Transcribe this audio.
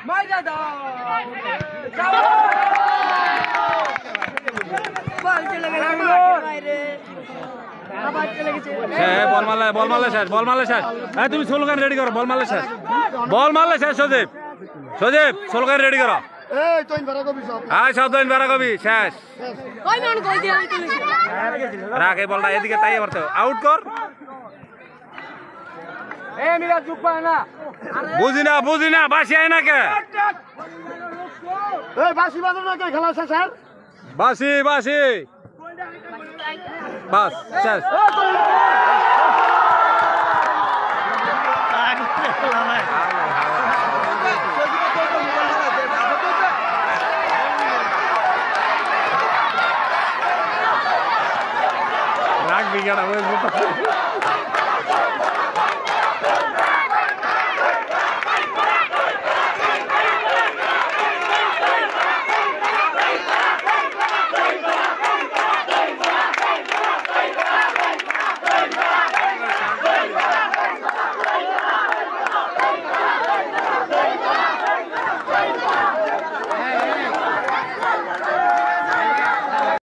মাইরা দাও বল চলে গেল বাইরে আবার চলে গেছে বল মারলে শেষ এই তুমি স্লোগান রেডি করো বল মারলে শেষ সজীব স্লোগান রেডি করো এই তুই বেরা কবি সব হ্যাঁ সব দিন বেড়া কবি শেষ কই মান কই দিয়া চলে গেছে রাখ এই বলটা এদিকে তাই মারতে আউট কর এ মিরা চুপ পায় না বুঝি না বাসি আয় না কে এই বাসি বাজার না কে খেলা আছে স্যার বাসি বাস শেষ রাখ বিঘাটা